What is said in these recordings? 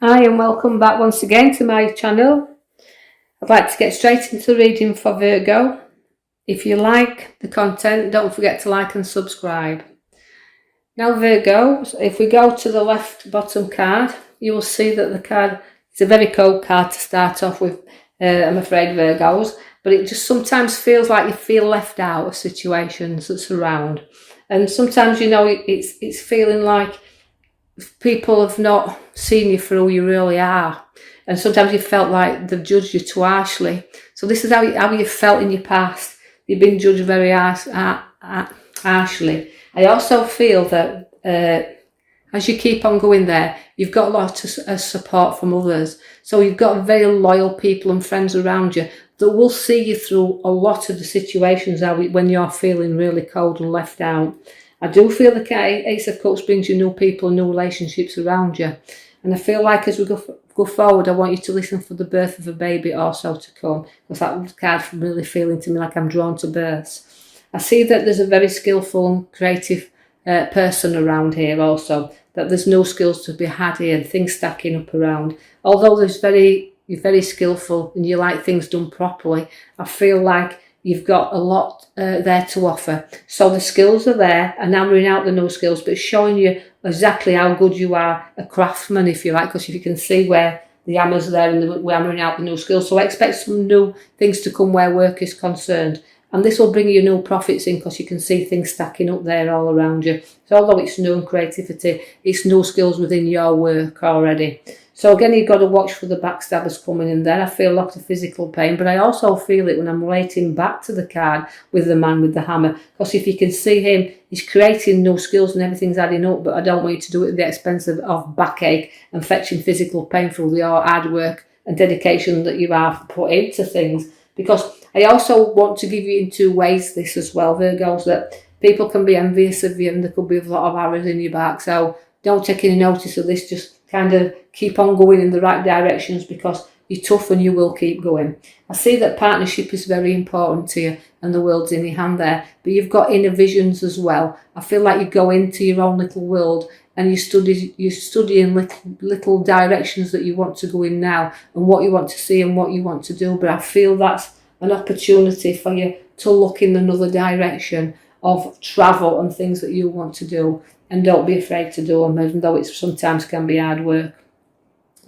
Hi and welcome back once again to my channel. I'd like to get straight into the reading for Virgo. If you like the content, don't forget to like and subscribe. Now Virgo, if we go to the left bottom card, you will see that the card is a very cold card to start off with, I'm afraid, Virgos, but it just sometimes feels like you feel left out of situations that surround. And sometimes, it's feeling like people have not seen you for who you really are, and sometimes you felt like they've judged you too harshly. So this is how you felt in your past. You've been judged very harshly. I also feel that as you keep on going there, you've got a lot of support from others. So you've got very loyal people and friends around you that will see you through a lot of the situations when you're feeling really cold and left out. I do feel the Ace of Cups brings you new people and new relationships around you. And I feel like as we go forward, I want you to listen for the birth of a baby also to come. Because that card's really feeling to me like I'm drawn to births. I see that there's a very skillful and creative person around here also. That there's no skills to be had here and things stacking up around. Although you're very skillful and you like things done properly, I feel like you've got a lot there to offer. So the skills are there, and hammering out the no skills, but showing you exactly how good you are a craftsman, if you like, because if you can see where the hammer's there and we're hammering out the new skills. So I expect some new things to come where work is concerned. And this will bring you new profits in because you can see things stacking up there all around you. So although it's new creativity, it's new skills within your work already. So again, you've got to watch for the backstabbers coming in there. I feel a lot of physical pain, but I also feel it when I'm relating back to the card with the man with the hammer. Because if you can see him, he's creating new skills and everything's adding up, but I don't want you to do it at the expense of backache and fetching physical pain through your hard work and dedication that you have put into things. Because I also want to give you in two ways this as well, Virgos, that people can be envious of you and there could be a lot of arrows in your back. So don't take any notice of this, just kind of keep on going in the right directions because you're tough and you will keep going. I see that partnership is very important to you and the world's in your hand there, but you've got inner visions as well. I feel like you go into your own little world and you're studying little directions that you want to go in now and what you want to see and what you want to do. But I feel that's an opportunity for you to look in another direction of travel and things that you want to do. And don't be afraid to do them, even though it sometimes can be hard work.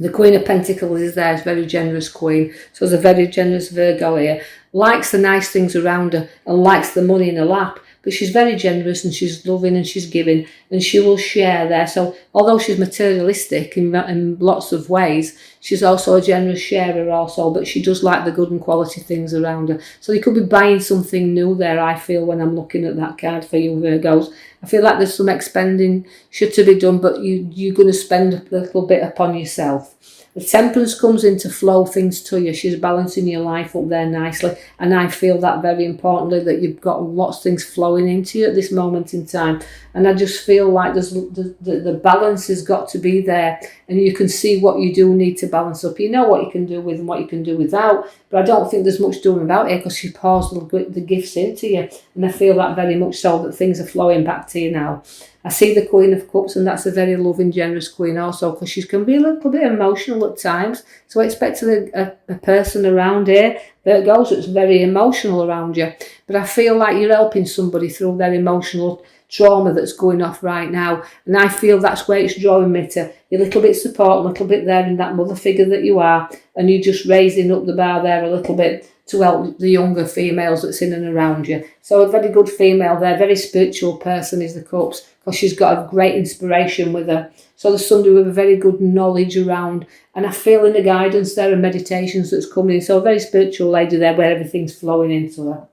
The Queen of Pentacles is there, is a very generous queen. So there's a very generous Virgo here. Likes the nice things around her and likes the money in her lap. But she's very generous and she's loving and she's giving and she will share there. So although she's materialistic in lots of ways, she's also a generous sharer also, but she does like the good and quality things around her. So you could be buying something new there, I feel, when I'm looking at that card for you Virgos. I feel like there's some expending should to be done, but you're going to spend a little bit upon yourself. The Temperance comes in to flow things to you. She's balancing your life up there nicely. And I feel that very importantly, that you've got lots of things flowing into you at this moment in time. And I just feel like the balance has got to be there. And you can see what you do need to balance up. You know what you can do with and what you can do without. But I don't think there's much doing without here because she pours the gifts into you. And I feel that very much so that things are flowing back to you now. I see the Queen of Cups, and that's a very loving, generous queen also, because she can be a little bit emotional at times. So I expect a person around here that goes that's very emotional around you. But I feel like you're helping somebody through their emotional trauma that's going off right now. And I feel that's where it's drawing me to. A little bit support, a little bit there in that mother figure that you are. And you're just raising up the bar there a little bit to help the younger females that's in and around you. So a very good female there, very spiritual person is the Cups, because she's got a great inspiration with her. So there's somebody with a very good knowledge around, and I feel in the guidance there and meditations that's coming in. So a very spiritual lady there where everything's flowing into her.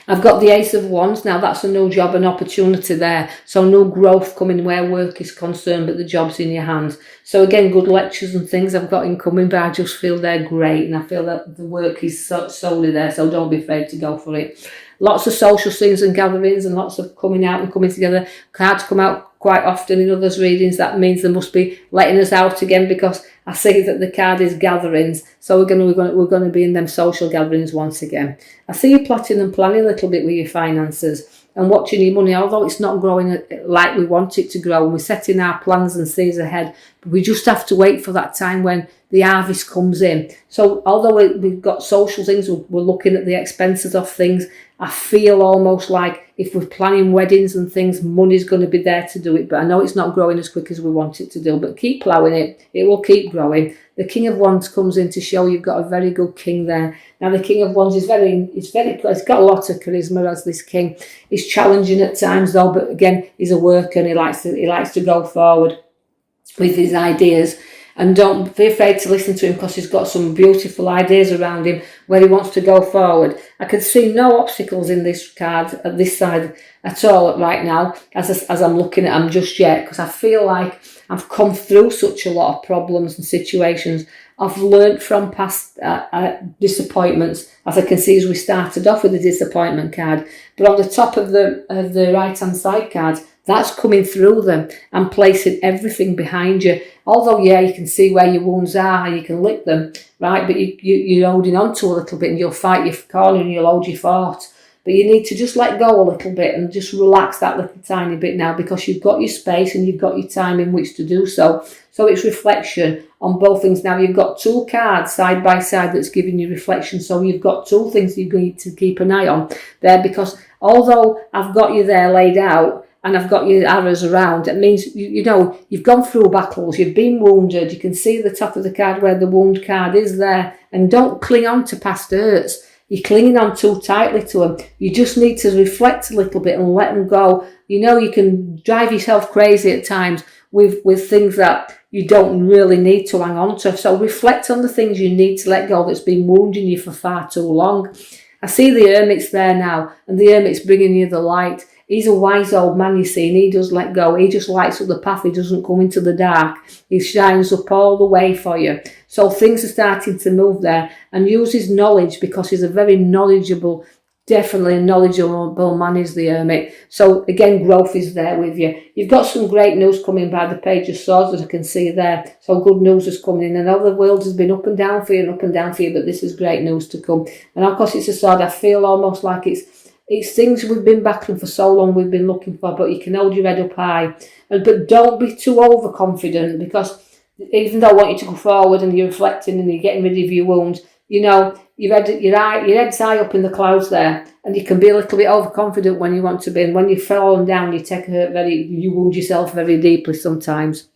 I've got the Ace of Wands. Now that's a new job and opportunity there. So no growth coming where work is concerned, but the job's in your hands. So again, good lectures and things I've got incoming, but I just feel they're great. And I feel that the work is solely there. So don't be afraid to go for it. Lots of social scenes and gatherings and lots of coming out and coming together. Cards come out quite often in others' readings. That means they must be letting us out again, because I see that the card is gatherings. So we're going to be in them social gatherings once again. I see you plotting and planning a little bit with your finances and watching your money, although it's not growing like we want it to grow, and we're setting our plans and sees ahead, We just have to wait for that time when the harvest comes in. So although we've got social things, we're looking at the expenses of things, I feel almost like if we're planning weddings and things, money's going to be there to do it. But I know it's not growing as quick as we want it to do, but keep ploughing it. It will keep growing. The King of Wands comes in to show you've got a very good king there. Now the King of Wands is it's got a lot of charisma as this king. He's challenging at times though, but again, he's a worker and he likes to go forward with his ideas. And don't be afraid to listen to him, because he's got some beautiful ideas around him where he wants to go forward. I can see no obstacles in this card at this side at all right now as I'm looking at them just yet, because I feel like I've come through such a lot of problems and situations. I've learnt from past disappointments, as I can see as we started off with the disappointment card. But on the top of the right hand side card, that's coming through them and placing everything behind you. Although, yeah, you can see where your wounds are, you can lick them, right? But you're holding on to a little bit and you'll fight your corner and you'll hold your fort. But you need to just let go a little bit and just relax that little tiny bit now, because you've got your space and you've got your time in which to do so. So it's reflection on both things. Now you've got two cards side by side that's giving you reflection. So you've got two things you need to keep an eye on there, because although I've got you there laid out, and I've got your arrows around, it means, you know, you've gone through battles, you've been wounded, you can see the top of the card where the wound card is there, and don't cling on to past hurts. You're clinging on too tightly to them. You just need to reflect a little bit and let them go. You know, you can drive yourself crazy at times with things that you don't really need to hang on to. So reflect on the things you need to let go that's been wounding you for far too long. I see the Hermit's there now, and the Hermit's bringing you the light. He's a wise old man, you see, and he does let go. He just lights up the path. He doesn't come into the dark. He shines up all the way for you. So things are starting to move there, and use his knowledge, because he's a very knowledgeable, definitely a knowledgeable man is the Hermit. So again, growth is there with you. You've got some great news coming by the Page of Swords that I can see there. So good news is coming in. I know the world has been up and down for you and up and down for you, but this is great news to come. And of course it's a sword. I feel almost like it's things we've been battling for so long, we've been looking for, but you can hold your head up high. But don't be too overconfident, because even though I want you to go forward and you're reflecting and you're getting rid of your wounds, you know, your head's high up in the clouds there, and you can be a little bit overconfident when you want to be. And when you've fallen down, you wound yourself very deeply sometimes.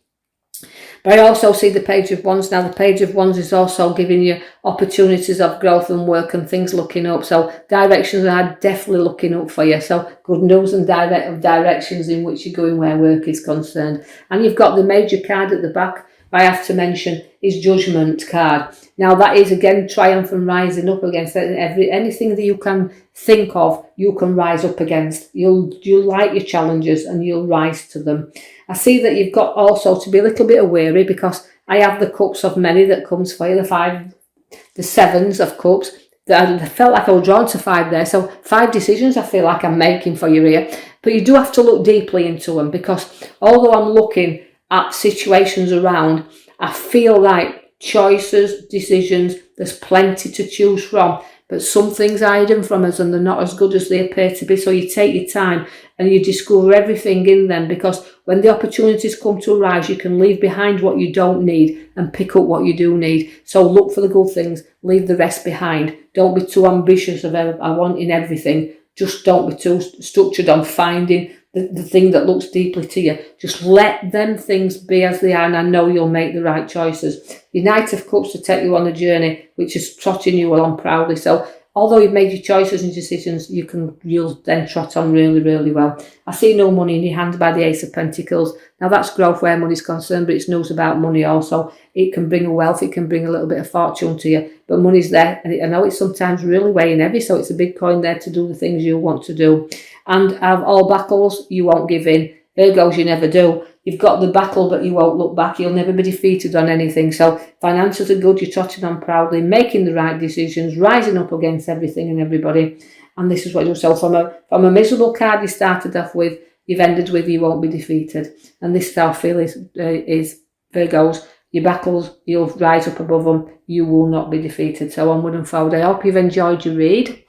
But I also see the Page of Wands. Now, the Page of Wands is also giving you opportunities of growth and work and things looking up. So directions are definitely looking up for you. So good news and directions in which you're going where work is concerned. And you've got the major card at the back, I have to mention, is Judgment card. Now, that is, again, triumph and rising up against anything that you can think of, you can rise up against. You'll like your challenges and you'll rise to them. I see that you've got also to be a little bit wary, because I have the Cups of Many that comes for you, the Sevens of Cups. I felt like I was drawn to 5 there. So 5 decisions I feel like I'm making for you here. But you do have to look deeply into them, because although I'm looking at situations around, I feel like choices, decisions, there's plenty to choose from. But some things are hidden from us and they're not as good as they appear to be. So you take your time and you discover everything in them, because when the opportunities come to arise, you can leave behind what you don't need and pick up what you do need. So look for the good things, leave the rest behind. Don't be too ambitious of wanting everything. Just don't be too structured on finding the thing that looks deeply to you. Just let them things be as they are, and I know you'll make the right choices. Your Knight of Cups to take you on a journey, which is trotting you along proudly. So although you've made your choices and decisions, you'll then trot on really, really well. I see no money in your hand by the Ace of Pentacles. Now that's growth where money's concerned, but it's news about money also. It can bring a wealth, it can bring a little bit of fortune to you, but money's there, and I know it's sometimes really weighing heavy, so it's a big coin there to do the things you want to do. And of all battles, you won't give in. Virgos, you never do. You've got the battle, but you won't look back. You'll never be defeated on anything. So finances are good. You're trotting on proudly, making the right decisions, rising up against everything and everybody. And this is what you do. So from a miserable card you started off with, you've ended with you won't be defeated. And this is how I feel is Virgos. Your battles, you'll rise up above them. You will not be defeated. So onward and forward. I hope you've enjoyed your read.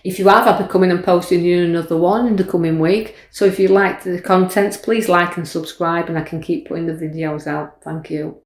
If you have, I'll be coming and posting you another one in the coming week. So if you like the contents, please like and subscribe, and I can keep putting the videos out. Thank you.